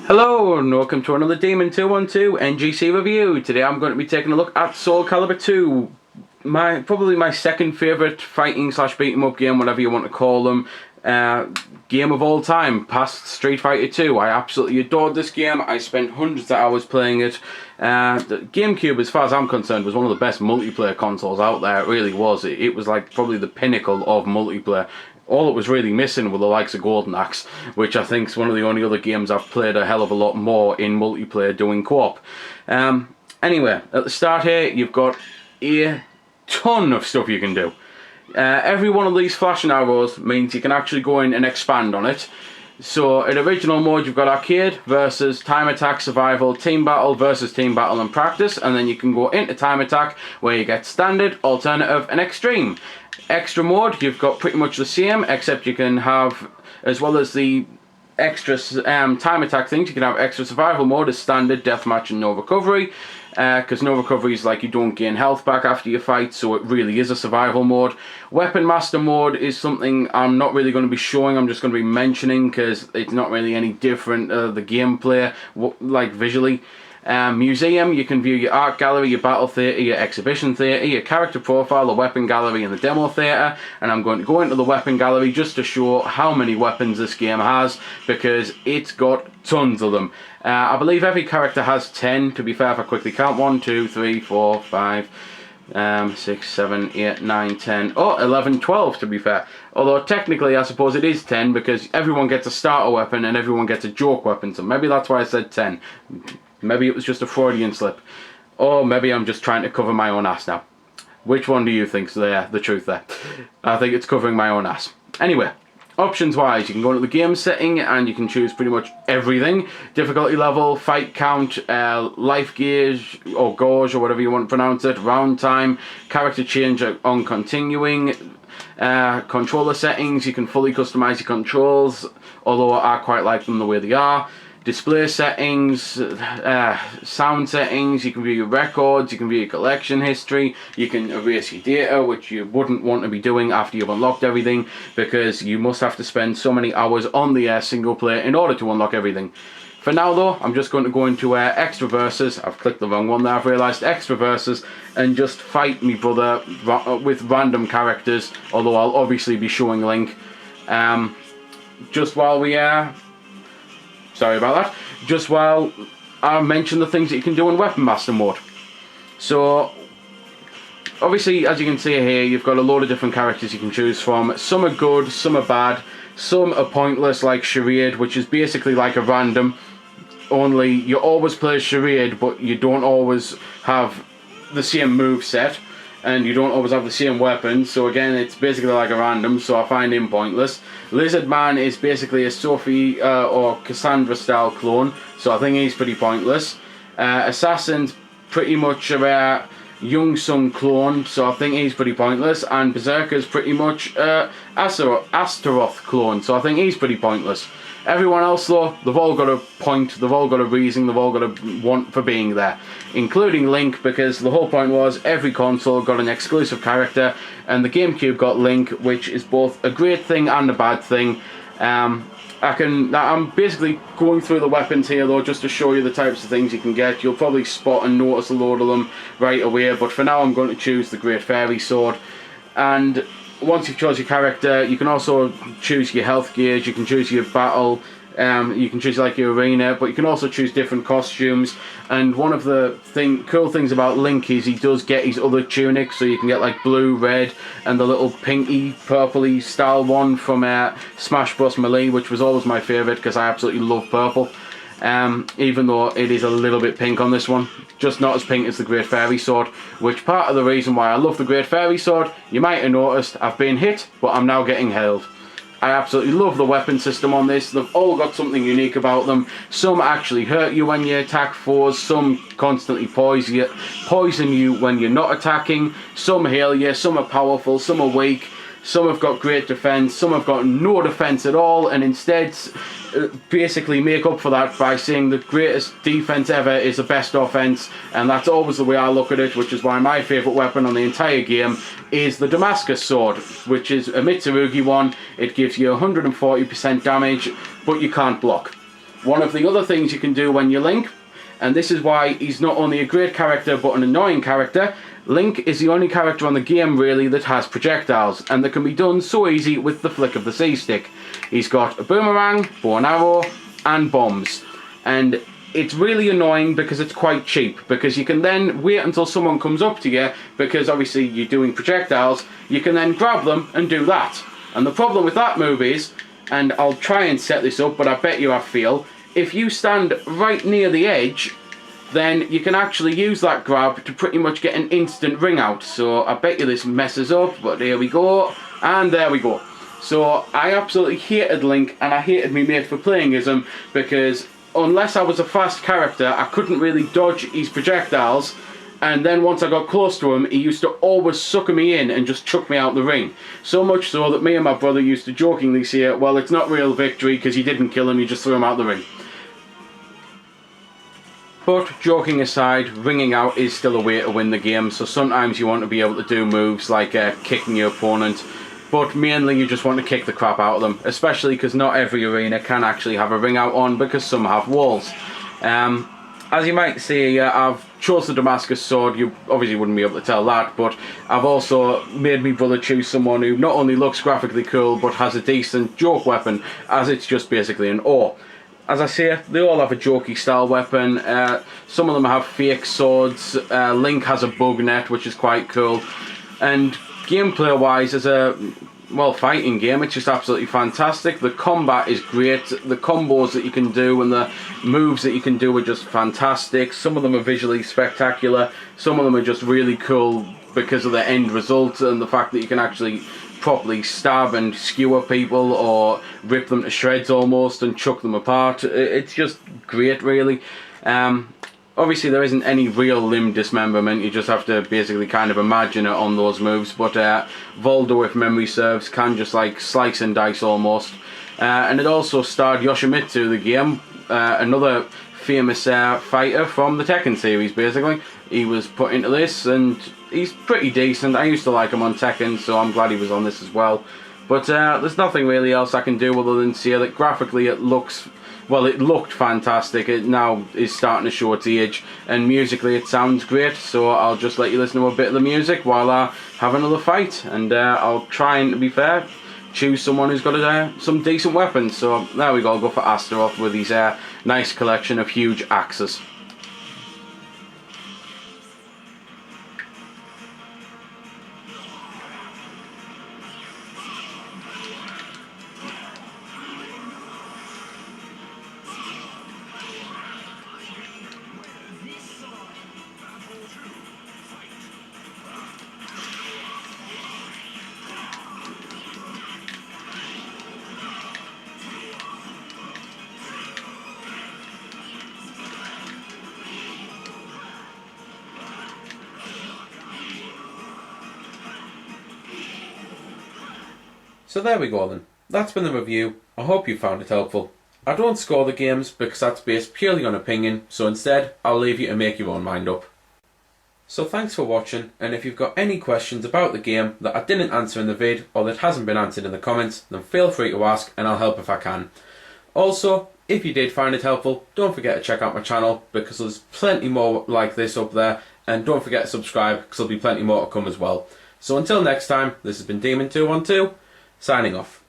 Hello and welcome to another Demon 212 NGC review. Today I'm going to be taking a look at Soul Calibur II. Probably my second favourite fighting slash beat 'em up game, whatever you want to call them, game of all time, past Street Fighter 2. I absolutely adored this game. I spent hundreds of hours playing it. The GameCube, as far as I'm concerned, was one of the best multiplayer consoles out there. It really was. It was like probably the pinnacle of multiplayer. All it was really missing were the likes of Golden Axe, which I think is one of the only other games I've played a hell of a lot more in multiplayer doing co-op. Anyway, at the start here, you've got a ton of stuff you can do. Every one of these flashing arrows means you can actually go in and expand on it. So in original mode, you've got arcade versus time attack, survival, team battle versus team battle and practice, and then you can go into time attack where you get standard, alternative and extreme. Extra mode, you've got pretty much the same, except you can have, as well as the extra time attack things, you can have extra survival mode as standard, deathmatch and no recovery, because no recovery is like you don't gain health back after you fight, so it really is a survival mode. Weapon master mode is something I'm not really going to be showing, I'm just going to be mentioning because it's not really any different, the gameplay, like visually. Museum, you can view your art gallery, your battle theatre, your exhibition theatre, your character profile, the weapon gallery and the demo theatre, and I'm going to go into the weapon gallery just to show how many weapons this game has, because it's got tons of them. I believe every character has 10, to be fair, if I quickly count. 1, 2, 3, 4, 5, 6, 7, 8, 9, 10, 11, 12 to be fair. Although technically I suppose it is 10 because everyone gets a starter weapon and everyone gets a joke weapon, so maybe that's why I said 10. Maybe it was just a Freudian slip. Or maybe I'm just trying to cover my own ass now. Which one do you think's the truth there? I think it's covering my own ass. Anyway, options wise, you can go into the game setting and you can choose pretty much everything. Difficulty level, fight count, life gauge or gauge or whatever you want to pronounce it, round time, character change on continuing, controller settings, you can fully customize your controls, although I quite like them the way they are. Display settings, sound settings, you can view your records, you can view your collection history, you can erase your data, which you wouldn't want to be doing after you've unlocked everything, because you must have to spend so many hours on the single player in order to unlock everything. For now though, I'm just going to go into extra versus. I've clicked the wrong one there, I've realised. Extra versus, and just fight me brother with random characters, although I'll obviously be showing Link. Just while we sorry about that. Just while I mention the things that you can do in Weapon Master mode. So, obviously, as you can see here, you've got a load of different characters you can choose from. Some are good, some are bad, some are pointless, like Charade, which is basically like a random. Only you always play Charade, but you don't always have the same move set, and you don't always have the same weapons, so again it's basically like a random, so I find him pointless. Lizard Man is basically a Sophie or Cassandra style clone, so I think he's pretty pointless. Assassin's pretty much a Young Sun clone, so I think he's pretty pointless, and Berserker's pretty much Astaroth clone, so I think he's pretty pointless. Everyone else though, they've all got a point, they've all got a reason, they've all got a want for being there. Including Link, because the whole point was every console got an exclusive character, and the GameCube got Link, which is both a great thing and a bad thing. I'm basically going through the weapons here though, just to show you the types of things you can get. You'll probably spot and notice a load of them right away, but for now I'm going to choose the Great Fairy Sword. And once you've chosen your character, you can also choose your health gauge, you can choose your battle, you can choose like your arena, but you can also choose different costumes. And one of the cool things about Link is he does get his other tunics, so you can get like blue, red, and the little pinky, purpley style one from Smash Bros. Melee, which was always my favourite because I absolutely love purple. Even though it is a little bit pink on this one, just not as pink as the Great Fairy Sword, which part of the reason why I love the Great Fairy Sword, you might have noticed, I've been hit, but I'm now getting held. I absolutely love the weapon system on this. They've all got something unique about them. Some actually hurt you when you attack foes, some constantly poison you when you're not attacking, some heal you, some are powerful, some are weak, some have got great defense, some have got no defense at all, and instead basically make up for that by saying the greatest defense ever is the best offense, and that's always the way I look at it, which is why my favorite weapon on the entire game is the Damascus Sword, which is a Mitsurugi one. It gives you 140% damage, but you can't block. One of the other things you can do when you Link, and this is why he's not only a great character but an annoying character, Link is the only character on the game really that has projectiles, and that can be done so easy with the flick of the C-stick. He's got a boomerang, bow and arrow, and bombs, and it's really annoying because it's quite cheap, because you can then wait until someone comes up to you, because obviously you're doing projectiles, you can then grab them and do that. And the problem with that move is, and I'll try and set this up, but I bet you I feel, if you stand right near the edge, then you can actually use that grab to pretty much get an instant ring out. So I bet you this messes up, but here we go, and there we go. So I absolutely hated Link, and I hated me mate for playing as him, because unless I was a fast character, I couldn't really dodge his projectiles, and then once I got close to him, he used to always sucker me in and just chuck me out the ring. So much so that me and my brother used to jokingly say, well, it's not real victory because you didn't kill him, you just threw him out the ring. But joking aside, ringing out is still a way to win the game, so sometimes you want to be able to do moves like kicking your opponent, but mainly you just want to kick the crap out of them, especially because not every arena can actually have a ring out on, because some have walls. As you might see, I've chose the Damascus sword. You obviously wouldn't be able to tell that, but I've also made me brother choose someone who not only looks graphically cool, but has a decent joke weapon, as it's just basically an ore. As I say, they all have a jokey style weapon. Some of them have fake swords. Link has a bug net, which is quite cool. And gameplay wise, as a fighting game, it's just absolutely fantastic. The combat is great. The combos that you can do and the moves that you can do are just fantastic. Some of them are visually spectacular. Some of them are just really cool because of the end result and the fact that you can actually properly stab and skewer people or rip them to shreds almost and chuck them apart. It's just great, really. Obviously there isn't any real limb dismemberment, you just have to basically kind of imagine it on those moves, but Voldo, if memory serves, can just like slice and dice almost. And it also starred Yoshimitsu, the game, another famous fighter from the Tekken series basically. He was put into this and he's pretty decent. I used to like him on Tekken, so I'm glad he was on this as well. But there's nothing really else I can do other than say that graphically it looks... well, it looked fantastic. It now is starting to show its age, and musically it sounds great, so I'll just let you listen to a bit of the music while I have another fight, and I'll try and, to be fair, choose someone who's got some decent weapons. So there we go, I'll go for Astaroth with his nice collection of huge axes. So there we go then, that's been the review. I hope you found it helpful. I don't score the games because that's based purely on opinion, so instead I'll leave you to make your own mind up. So thanks for watching, and if you've got any questions about the game that I didn't answer in the vid or that hasn't been answered in the comments, then feel free to ask and I'll help if I can. Also, if you did find it helpful, don't forget to check out my channel because there's plenty more like this up there, and don't forget to subscribe because there'll be plenty more to come as well. So until next time, this has been Demon212, signing off.